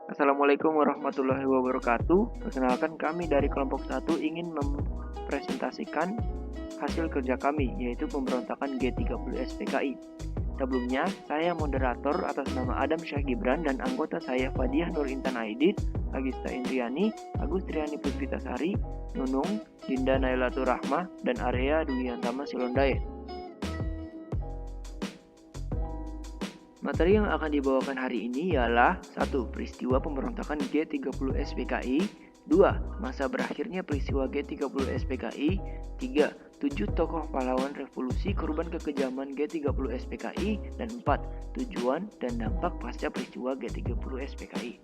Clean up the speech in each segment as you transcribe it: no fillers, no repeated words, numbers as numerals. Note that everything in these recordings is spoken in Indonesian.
Assalamualaikum warahmatullahi wabarakatuh. Perkenalkan, kami dari kelompok 1 ingin mempresentasikan hasil kerja kami, yaitu pemberontakan G30 SPKI. Sebelumnya, saya moderator atas nama Adam Syah Gibran dan anggota saya Fadiah Nur Intan Aidit, Agista Indriani, Agus Triani Puspitasari, Nunung, Dinda Nailatul Rahmah, dan Area Dwiantama Silondae. Materi yang akan dibawakan hari ini ialah 1. Peristiwa pemberontakan G30 SPKI. 2. Masa berakhirnya peristiwa G30 SPKI. 3. 7 tokoh pahlawan revolusi korban kekejaman G30 SPKI. Dan 4. Tujuan dan dampak pasca peristiwa G30 SPKI.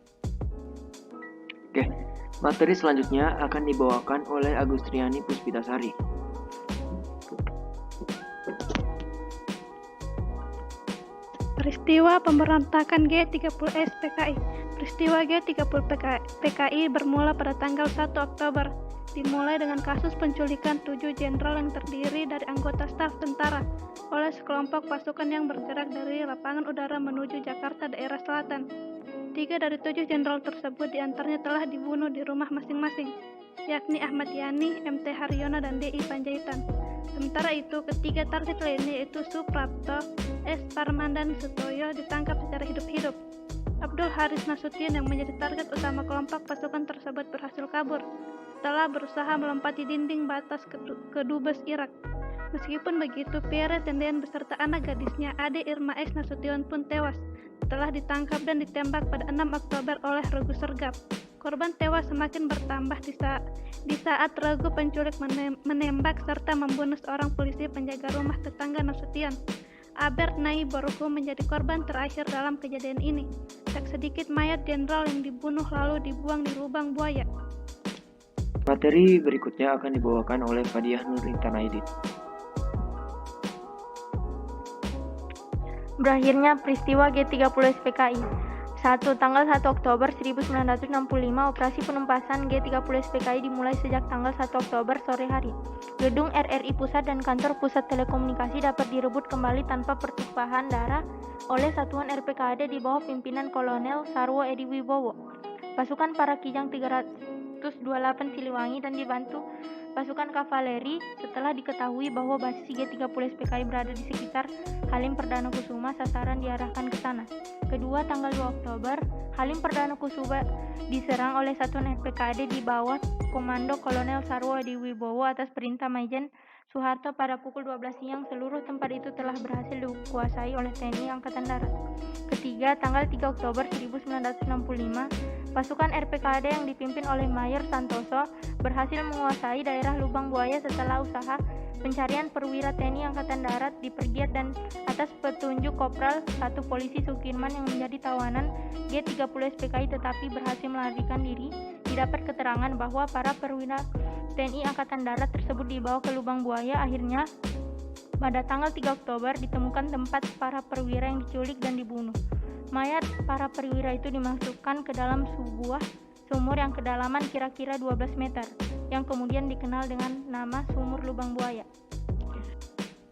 Oke, materi selanjutnya akan dibawakan oleh Agus Triani Puspitasari. Peristiwa pemberontakan G30 SPKI. Peristiwa G30 PKI bermula pada tanggal 1 Oktober. Dimulai dengan kasus penculikan 7 jenderal yang terdiri dari anggota staf tentara oleh sekelompok pasukan yang bergerak dari lapangan udara menuju Jakarta daerah selatan. 3 dari 7 jenderal tersebut diantaranya telah dibunuh di rumah masing-masing, yakni Ahmad Yani, MT Haryono, dan DI Panjaitan. Sementara itu, ketiga target lainnya yaitu Suprapto, S. Parman, dan Sutoyo ditangkap secara hidup-hidup. Abdul Haris Nasution yang menjadi target utama kelompok pasukan tersebut berhasil kabur setelah berusaha melompati dinding batas ke Dubes Irak. Meskipun begitu, Pierre Tendean beserta anak gadisnya Ade Irma X Nasution pun tewas setelah ditangkap dan ditembak pada 6 Oktober oleh Regu Sergap. Korban tewas semakin bertambah di saat Regu penculik menembak serta membunuh seorang polisi penjaga rumah tetangga Nasution. Albert Nai Borgo menjadi korban terakhir dalam kejadian ini. Tak sedikit mayat jenderal yang dibunuh lalu dibuang di lubang buaya. Materi berikutnya akan dibawakan oleh Fadiah Nur Intan Aidit. Berakhirnya peristiwa G30 SPKI. 1. Tanggal 1 Oktober 1965, operasi penumpasan G30 SPKI dimulai sejak tanggal 1 Oktober sore hari. Gedung RRI Pusat dan kantor Pusat Telekomunikasi dapat direbut kembali tanpa pertumpahan darah oleh satuan RPKAD di bawah pimpinan Kolonel Sarwo Edi Wibowo. Pasukan para Kijang 328 Siliwangi dan dibantu pasukan kavaleri setelah diketahui bahwa basis G30 SPKI berada di sekitar Halim Perdana Kusuma, sasaran diarahkan ke sana. Kedua, tanggal 2 Oktober, Halim Perdana Kusuma diserang oleh satuan RPKAD di bawah komando Kolonel Sarwo Edi Wibowo atas perintah Maijen Soeharto pada pukul 12 siang. Seluruh tempat itu telah berhasil dikuasai oleh TNI Angkatan Darat. Ketiga, tanggal 3 Oktober 1965, pasukan RPKAD yang dipimpin oleh Mayor Santoso berhasil menguasai daerah Lubang Buaya setelah usaha pencarian perwira TNI Angkatan Darat dipergiat dan atas petunjuk Kopral 1 Polisi Sukirman yang menjadi tawanan G30 SPKI tetapi berhasil melarikan diri. Didapat keterangan bahwa para perwira TNI Angkatan Darat tersebut dibawa ke Lubang Buaya. Akhirnya pada tanggal 3 Oktober ditemukan tempat para perwira yang diculik dan dibunuh. Mayat para perwira itu dimasukkan ke dalam sebuah sumur yang kedalaman kira-kira 12 meter, yang kemudian dikenal dengan nama Sumur Lubang Buaya.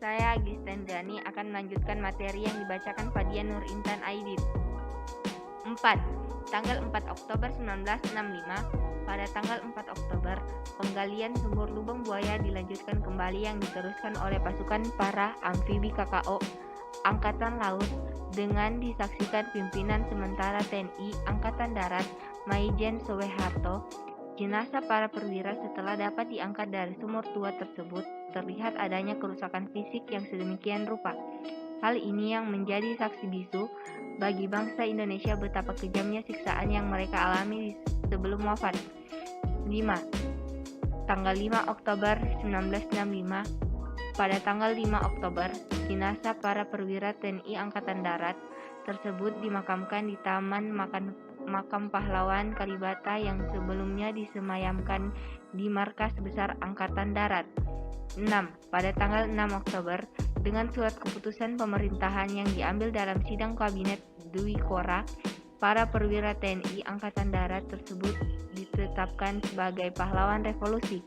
Saya Agista Indriani akan melanjutkan materi yang dibacakan Fadiah Nur Intan Aidit. 4. Tanggal 4 Oktober 1965, pada tanggal 4 Oktober, penggalian sumur Lubang Buaya dilanjutkan kembali yang diteruskan oleh pasukan para amfibi KKO Angkatan Laut dengan disaksikan pimpinan sementara TNI Angkatan Darat Maijen Soeharto. Jenazah para perwira setelah dapat diangkat dari sumur tua tersebut, terlihat adanya kerusakan fisik yang sedemikian rupa. Hal ini yang menjadi saksi bisu bagi bangsa Indonesia betapa kejamnya siksaan yang mereka alami sebelum wafat. 5. Tanggal 5 Oktober 1965, pada tanggal 5 Oktober, jenazah para perwira TNI Angkatan Darat tersebut dimakamkan di Taman Makam Pahlawan Kalibata yang sebelumnya disemayamkan di Markas Besar Angkatan Darat. 6. Pada tanggal 6 Oktober, dengan surat keputusan pemerintahan yang diambil dalam sidang Kabinet Dwi Kora, para perwira TNI Angkatan Darat tersebut ditetapkan sebagai pahlawan revolusi.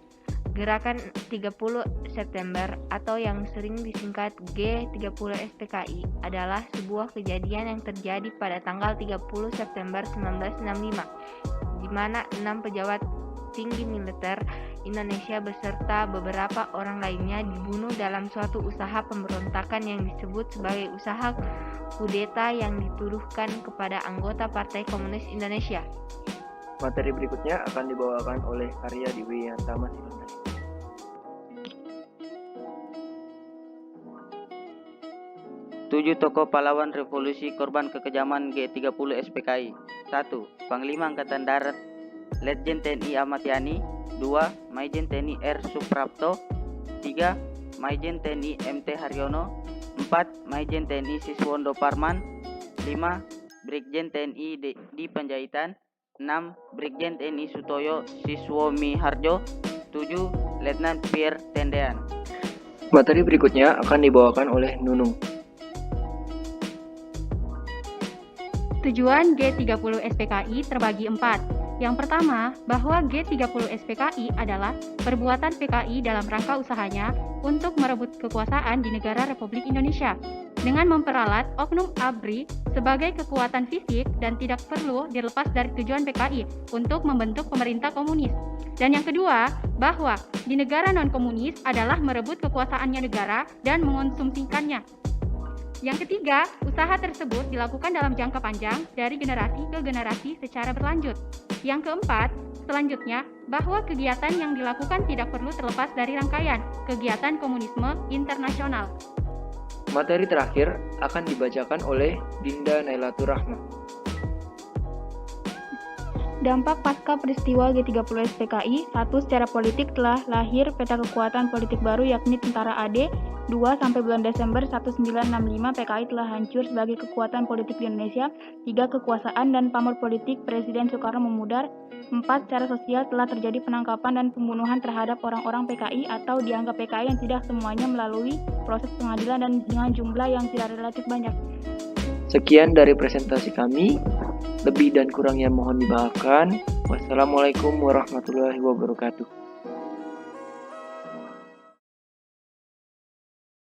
Gerakan 30 September atau yang sering disingkat G30 SPKI adalah sebuah kejadian yang terjadi pada tanggal 30 September 1965, di mana 6 pejabat tinggi militer Indonesia beserta beberapa orang lainnya dibunuh dalam suatu usaha pemberontakan yang disebut sebagai usaha kudeta yang dituduhkan kepada anggota Partai Komunis Indonesia. Materi berikutnya akan dibawakan oleh Arya Dwiyantama Silendra. Tujuh tokoh pahlawan revolusi korban kekejaman G30 SPKI. 1. Panglima Angkatan Darat Letjen TNI Ahmad Yani. 2. Maijen TNI R. Suprapto. 3. Maijen TNI MT Haryono. 4. Maijen TNI Siswondo Parman. 5. Brigjen TNI Di Panjaitan. 6. Brigjen TNI Sutoyo Siswomi Harjo. 7. Letnan Pierre Tendean. Materi berikutnya akan dibawakan oleh Nunung. Tujuan G30 SPKI terbagi 4. Yang pertama, bahwa G30 SPKI adalah perbuatan PKI dalam rangka usahanya untuk merebut kekuasaan di negara Republik Indonesia dengan memperalat oknum ABRI sebagai kekuatan fisik dan tidak perlu dilepas dari tujuan PKI untuk membentuk pemerintah komunis. Dan yang kedua, bahwa di negara non-komunis adalah merebut kekuasaannya negara dan mengonsumsikannya. Yang ketiga, usaha tersebut dilakukan dalam jangka panjang dari generasi ke generasi secara berlanjut. Yang keempat, selanjutnya, bahwa kegiatan yang dilakukan tidak perlu terlepas dari rangkaian kegiatan komunisme internasional. Materi terakhir akan dibacakan oleh Dinda Nailatur Rahma. Dampak pasca peristiwa G30 SPKI. 1. Secara politik telah lahir peta kekuatan politik baru yakni Tentara AD. 2. Sampai bulan Desember 1965 PKI telah hancur sebagai kekuatan politik di Indonesia. 3. Kekuasaan dan pamor politik Presiden Soekarno memudar. 4. Secara sosial telah terjadi penangkapan dan pembunuhan terhadap orang-orang PKI atau dianggap PKI yang tidak semuanya melalui proses pengadilan dan dengan jumlah yang tidak relatif banyak. Sekian dari presentasi kami. Lebih dan kurangnya mohon dimaafkan. Wassalamualaikum warahmatullahi wabarakatuh.